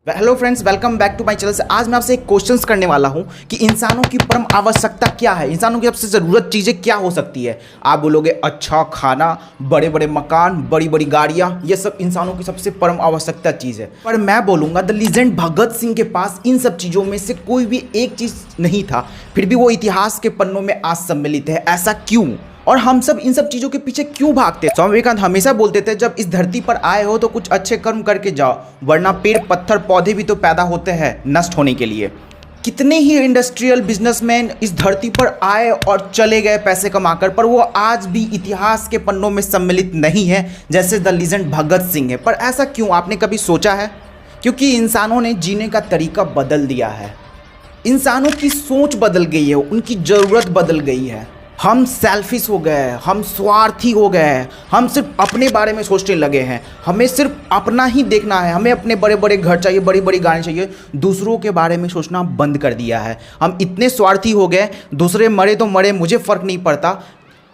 Hello friends, welcome back to my channel. आज मैं आपसे एक क्वेश्चंस करने वाला हूं कि इंसानों की परम आवश्यकता क्या है, इंसानों की सबसे ज़रूरत चीज़ें क्या हो सकती है। आप बोलोगे अच्छा खाना, बड़े बड़े मकान, बड़ी बड़ी गाड़ियां, ये सब इंसानों की सबसे परम आवश्यकता चीज़ है। पर मैं बोलूँगा द लीजेंड भगत सिंह के पास इन सब चीज़ों में से कोई भी एक चीज़ नहीं था, फिर भी वो इतिहास के पन्नों में आज सम्मिलित है। ऐसा क्यों? और हम सब इन सब चीज़ों के पीछे क्यों भागते हैं? स्वामी विवेकानंद हमेशा बोलते थे, जब इस धरती पर आए हो तो कुछ अच्छे कर्म करके जाओ, वरना पेड़ पत्थर पौधे भी तो पैदा होते हैं नष्ट होने के लिए। कितने ही इंडस्ट्रियल बिजनेसमैन इस धरती पर आए और चले गए पैसे कमाकर, पर वो आज भी इतिहास के पन्नों में सम्मिलित नहीं है जैसे द लीजेंड भगत सिंह है। पर ऐसा क्यों, आपने कभी सोचा है? क्योंकि इंसानों ने जीने का तरीका बदल दिया है, इंसानों की सोच बदल गई है, उनकी ज़रूरत बदल गई है। हम सेल्फिश हो गए हैं, हम स्वार्थी हो गए हैं, हम सिर्फ अपने बारे में सोचने लगे हैं। हमें सिर्फ अपना ही देखना है, हमें अपने बड़े बड़े घर चाहिए, बड़ी बड़ी गाड़ी चाहिए, दूसरों के बारे में सोचना बंद कर दिया है। हम इतने स्वार्थी हो गए, दूसरे मरे तो मरे, मुझे फ़र्क नहीं पड़ता,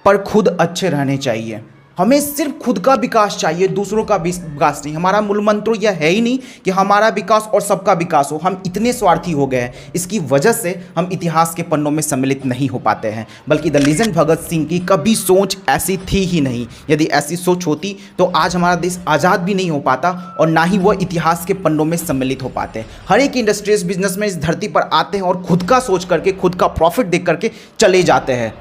पर खुद अच्छे रहने चाहिए। हमें सिर्फ खुद का विकास चाहिए, दूसरों का विकास नहीं। हमारा मूल मंत्र यह है ही नहीं कि हमारा विकास और सबका विकास हो। हम इतने स्वार्थी हो गए हैं, इसकी वजह से हम इतिहास के पन्नों में सम्मिलित नहीं हो पाते हैं। बल्कि द लीजेंड भगत सिंह की कभी सोच ऐसी थी ही नहीं। यदि ऐसी सोच होती तो आज हमारा देश आज़ाद भी नहीं हो पाता और ना ही वह इतिहास के पन्नों में सम्मिलित हो पाते। हर एक इंडस्ट्रियल बिजनेस में इस धरती पर आते हैं और खुद का सोच करके, खुद का प्रॉफिट देख करके चले जाते हैं।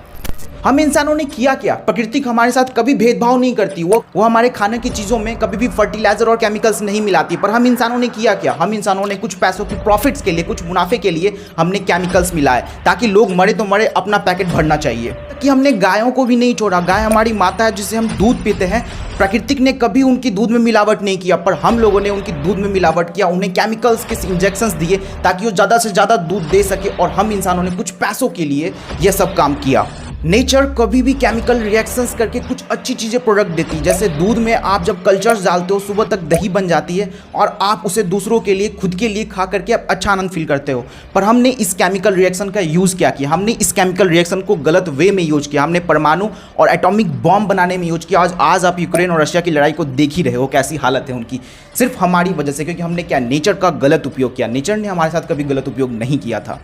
हम इंसानों ने किया क्या? प्रकृति हमारे साथ कभी भेदभाव नहीं करती, वो हमारे खाने की चीज़ों में कभी भी फर्टिलाइजर और केमिकल्स नहीं मिलाती। पर हम इंसानों ने किया क्या? हम इंसानों ने कुछ पैसों की प्रॉफिट्स के लिए, कुछ मुनाफे के लिए हमने केमिकल्स मिलाए ताकि लोग मरे तो मरे, अपना पैकेट भरना चाहिए। कि हमने गायों को भी नहीं छोड़ा। गाय हमारी माता है जिसे हम दूध पीते हैं। प्रकृति ने कभी उनकी दूध में मिलावट नहीं किया, पर हम लोगों ने उनकी दूध में मिलावट किया, उन्हें केमिकल्स के इंजेक्शंस दिए ताकि वो ज़्यादा से ज़्यादा दूध दे सके। और हम इंसानों ने कुछ पैसों के लिए यह सब काम किया। नेचर कभी भी केमिकल रिएक्शंस करके कुछ अच्छी चीज़ें प्रोडक्ट देती है। जैसे दूध में आप जब कल्चर्स डालते हो, सुबह तक दही बन जाती है और आप उसे दूसरों के लिए, खुद के लिए खा करके आप अच्छा आनंद फील करते हो। पर हमने इस केमिकल रिएक्शन का यूज़ क्या किया? हमने इस केमिकल रिएक्शन को गलत वे में यूज किया। हमने परमाणु और एटॉमिक बॉम्ब बनाने में यूज किया। आज आप यूक्रेन और रशिया की लड़ाई को देख ही रहे हो, कैसी हालत है उनकी, सिर्फ हमारी वजह से। क्योंकि हमने क्या, नेचर का गलत उपयोग किया। नेचर ने हमारे साथ कभी गलत उपयोग नहीं किया था।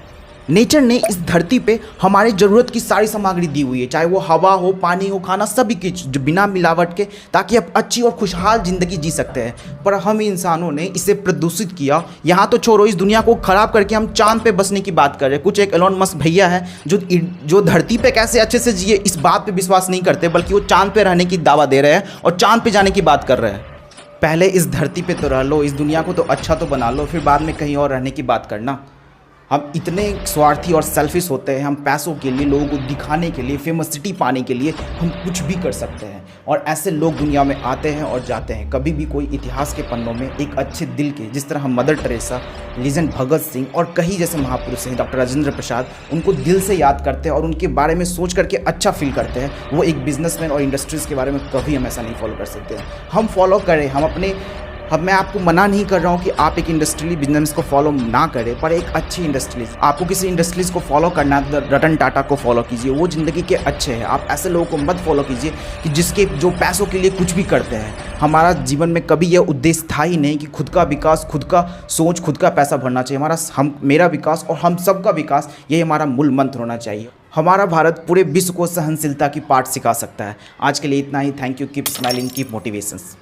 नेचर ने इस धरती पे हमारी ज़रूरत की सारी सामग्री दी हुई है, चाहे वो हवा हो, पानी हो, खाना, सभी की बिना मिलावट के, ताकि आप अच्छी और खुशहाल ज़िंदगी जी सकते हैं। पर हम इंसानों ने इसे प्रदूषित किया। यहाँ तो छोड़ो, इस दुनिया को ख़राब करके हम चांद पे बसने की बात कर रहे हैं। कुछ एक एलोन मस्क भैया है जो धरती पे कैसे अच्छे से जिए इस बात पे विश्वास नहीं करते, बल्कि वो चांद पे रहने की दावा दे रहे हैं और चांद पे जाने की बात कर रहे हैं। पहले इस धरती पे तो रह लो, इस दुनिया को तो अच्छा तो बना लो, फिर बाद में कहीं और रहने की बात करना। हम इतने स्वार्थी और सेल्फिश होते हैं, हम पैसों के लिए, लोगों को दिखाने के लिए, फेमसिटी पाने के लिए हम कुछ भी कर सकते हैं। और ऐसे लोग दुनिया में आते हैं और जाते हैं। कभी भी कोई इतिहास के पन्नों में एक अच्छे दिल के, जिस तरह हम mother Teresa, legend Bhagat Singh और कई जैसे महापुरुष हैं, डॉक्टर राजेंद्र प्रसाद, उनको दिल से याद करते हैं और उनके बारे में सोच करके अच्छा फील करते हैं। वो एक बिजनेसमैन और इंडस्ट्रीज़ के बारे में कभी हम ऐसा नहीं फॉलो कर सकते हैं। हम फॉलो करें, हम अपने, अब मैं आपको मना नहीं कर रहा हूँ कि आप एक इंडस्ट्रियल बिजनेस को फॉलो ना करें, पर एक अच्छी इंडस्ट्रीज, आपको किसी इंडस्ट्रीज को फॉलो करना है तो रतन टाटा को फॉलो कीजिए, वो ज़िंदगी के अच्छे हैं। आप ऐसे लोगों को मत फॉलो कीजिए कि जिसके जो पैसों के लिए कुछ भी करते हैं। हमारा जीवन में कभी यह उद्देश्य था ही नहीं कि खुद का विकास, खुद का सोच, खुद का पैसा भरना चाहिए। मेरा विकास और हम सबका विकास, ये हमारा मूल मंत्र होना चाहिए। हमारा भारत पूरे विश्व को सहनशीलता की पाठ सिखा सकता है। आज के लिए इतना ही। Thank you. Keep smiling, keep motivations.